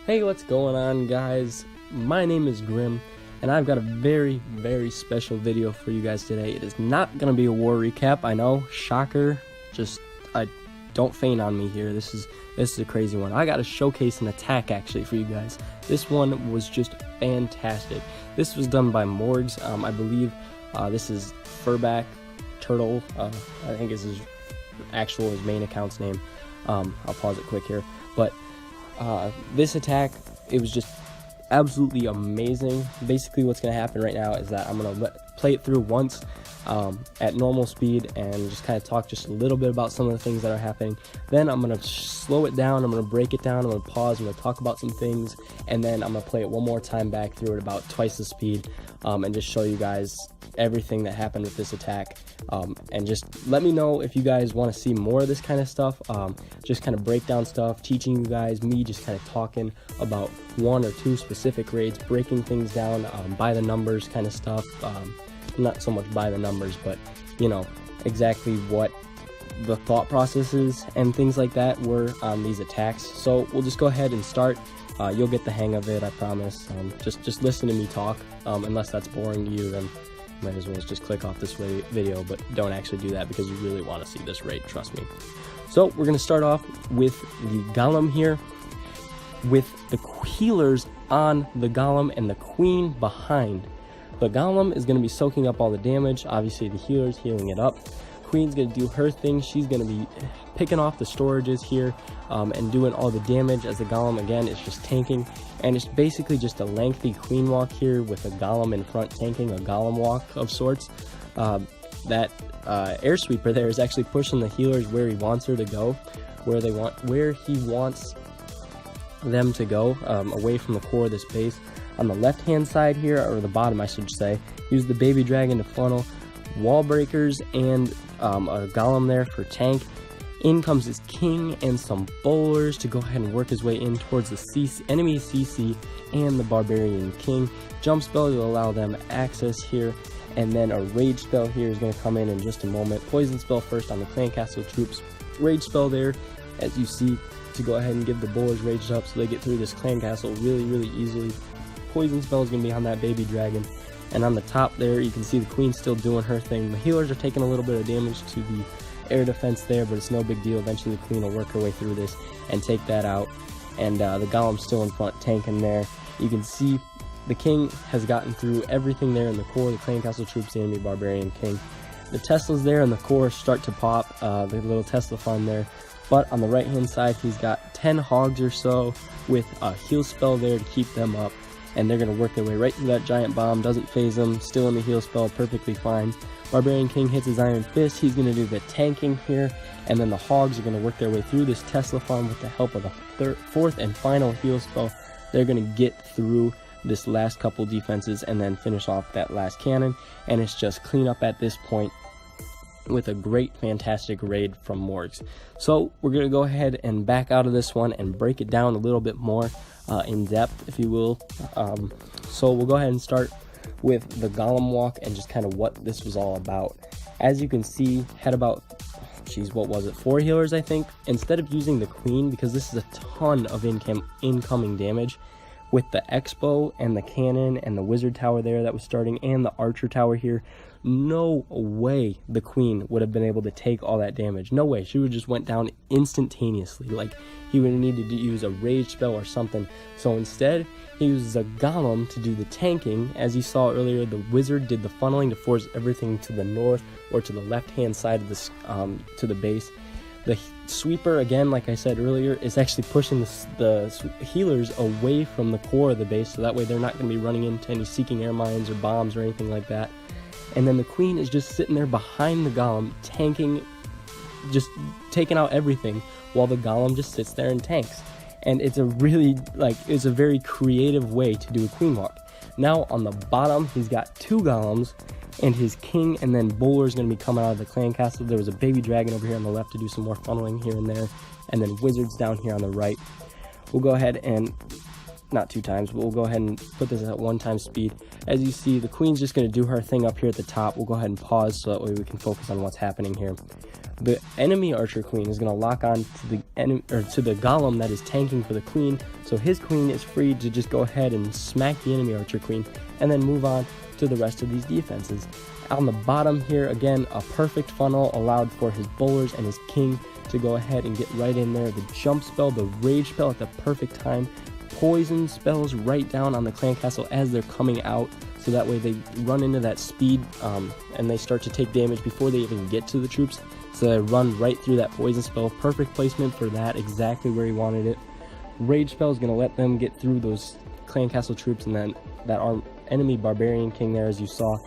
Hey, what's going on, guys? My name is Grim, and I've got a very, very special video for you guys today. It is not going to be a war recap, I know, shocker, don't faint on me here. This is a crazy one. I got to showcase an attack, actually, for you guys. This one was just fantastic. This was done by Morgs. I believe this is Furback Turtle, I think is his main account's name. I'll pause it quick here, but this attack, it was just absolutely amazing. Basically what's going to happen right now is that I'm going to play it through once at normal speed and just kind of talk just a little bit about some of the things that are happening. Then I'm going to slow it down, I'm going to break it down, I'm going to pause, I'm going to talk about some things, and then I'm going to play it one more time back through at about twice the speed and just show you guys everything that happened with this attack, and just let me know if you guys want to see more of this kind of stuff, just kind of breakdown stuff, teaching you guys, me just kind of talking about one or two specific raids, breaking things down by the numbers kind of stuff, not so much by the numbers, but you know exactly what the thought processes and things like that were on these attacks. So we'll just go ahead and start. You'll get the hang of it, I promise. Just listen to me talk, unless that's boring to you, then might as well just click off this video, but don't actually do that because you really want to see this raid, trust me. So we're going to start off with the Golem here, with the healers on the Golem and the Queen behind. The Golem is going to be soaking up all the damage, obviously the healer's healing it up. Queen's going to do her thing, she's going to be picking off the storages here and doing all the damage, as the Golem again is just tanking. And it's basically just a lengthy Queen walk here with a Golem in front tanking, a Golem walk of sorts. That air sweeper there is actually pushing the healers where he wants her to go, where he wants them to go, away from the core of this base. On the left hand side here, or the bottom I should say, use the baby dragon to funnel, wall breakers, and a Golem there for tank. In comes his king and some bowlers to go ahead and work his way in towards the enemy CC and the Barbarian king. Jump spell to allow them access here, and then a rage spell here is going to come in just a moment. Poison spell first on the clan castle troops. Rage spell there, as you see, to go ahead and give the bowlers raged up so they get through this clan castle really easily. Poison spell is going to be on that baby dragon. And on the top there, you can see the queen still doing her thing. The healers are taking a little bit of damage to the air defense there, but it's no big deal. Eventually the queen will work her way through this and take that out. And the Golem's still in front tanking there. You can see the king has gotten through everything there in the core, the clan castle troops, the enemy Barbarian king. The Teslas there in the core start to pop, the little Tesla farm there. But on the right hand side, he's got 10 hogs or so with a heal spell there to keep them up. And they're going to work their way right through that giant bomb, doesn't phase them, still in the heal spell, perfectly fine. Barbarian king hits his iron fist, he's going to do the tanking here, and then the hogs are going to work their way through this Tesla farm with the help of the fourth and final heal spell. They're going to get through this last couple defenses and then finish off that last cannon, and it's just clean up at this point with a great, fantastic raid from Morgs. So we're going to go ahead and back out of this one and break it down a little bit more in depth, if you will. So we'll go ahead and start with the Golem walk and just kind of what this was all about. As you can see, had about, what was it, 4 healers I think. Instead of using the queen, because this is a ton of incoming damage, with the Expo and the cannon and the wizard tower there that was starting and the archer tower here, no way the queen would have been able to take all that damage. No way. She would have just went down instantaneously. Like, he would have needed to use a rage spell or something. So instead, he uses a Golem to do the tanking. As you saw earlier, the wizard did the funneling to force everything to the north or to the left hand side of this to the base. The sweeper, again, like I said earlier, is actually pushing the healers away from the core of the base, so that way they're not going to be running into any seeking air mines or bombs or anything like that. And then the queen is just sitting there behind the Golem, tanking, just taking out everything, while the Golem just sits there and tanks. And it's a really, it's a very creative way to do a queen walk. Now on the bottom, he's got 2 Golems and his king, and then bowler is going to be coming out of the clan castle. There was a baby dragon over here on the left to do some more funneling here and there, and then wizards down here on the right. We'll go ahead and not 2 times, but we'll go ahead and put this at 1 time speed. As you see, the queen's just going to do her thing up here at the top. We'll go ahead and pause so that way we can focus on what's happening here. The enemy archer queen is going to lock on to the to the golem that is tanking for the queen, so his queen is free to just go ahead and smack the enemy archer queen and then move on to the rest of these defenses. On the bottom here, again, a perfect funnel allowed for his bowlers and his king to go ahead and get right in there. The jump spell, the rage spell at the perfect time, poison spells right down on the clan castle as they're coming out, so that way they run into that speed and they start to take damage before they even get to the troops. So they run right through that poison spell. Perfect placement for that, exactly where he wanted it. Rage spell is going to let them get through those clan castle troops and then that enemy barbarian king there, as you saw.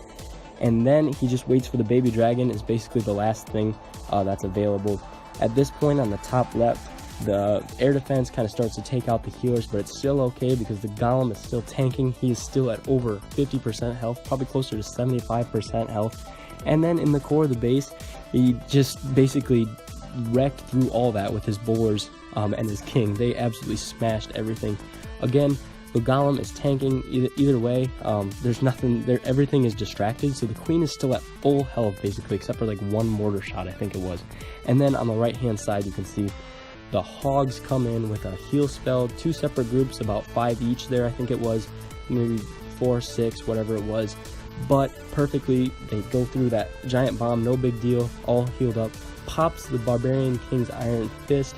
And then he just waits for the baby dragon, is basically the last thing that's available. At this point on the top left, the air defense kind of starts to take out the healers, but it's still okay because the golem is still tanking. He is still at over 50% health, probably closer to 75% health. And then in the core of the base, he just basically wrecked through all that with his bowlers and his king. They absolutely smashed everything. Again, the golem is tanking either way. There's nothing there, everything is distracted, so the queen is still at full health basically, except for like 1 mortar shot, I think it was. And then on the right hand side you can see the hogs come in with a heal spell, 2 separate groups, about 5 each there, I think it was, maybe 4, 6, whatever it was. But perfectly, they go through that giant bomb, no big deal, all healed up. Pops the barbarian king's iron fist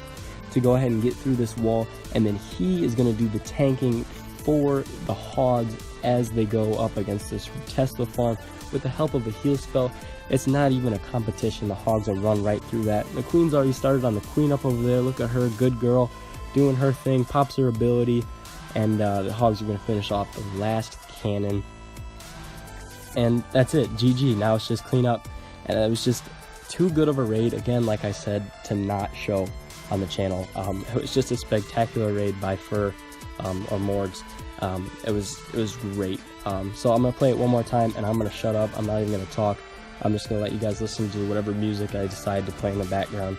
to go ahead and get through this wall, and then he is going to do the tanking for the hogs as they go up against this Tesla farm with the help of a heal spell. It's not even a competition. The hogs will run right through that. The queen's already started on the queen up over there. Look at her, good girl, doing her thing, pops her ability, and the hogs are going to finish off the last cannon. And that's it, GG. Now it's just clean up. And it was just too good of a raid, again, like I said, to not show on the channel. It was just a spectacular raid by Fur or Morgs. It was great. So I'm gonna play it one more time and I'm gonna shut up. I'm not even gonna talk. I'm just gonna let you guys listen to whatever music I decide to play in the background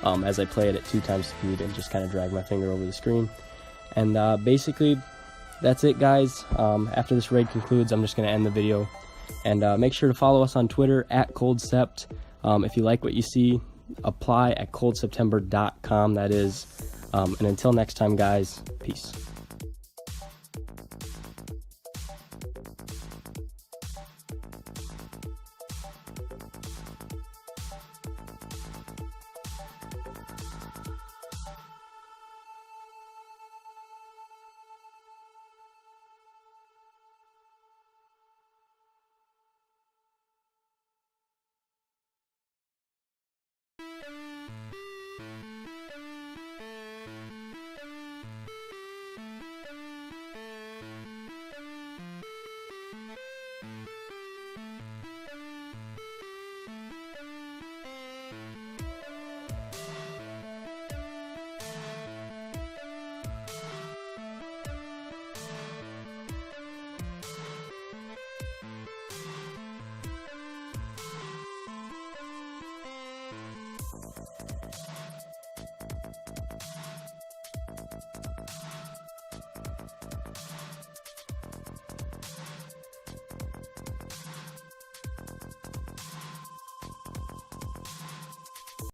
as I play it at 2 times speed and just kind of drag my finger over the screen. And basically that's it, guys. After this raid concludes, I'm just gonna end the video. And make sure to follow us on Twitter at ColdSept. If you like what you see, apply at coldseptember.com, that is. And until next time, guys, peace.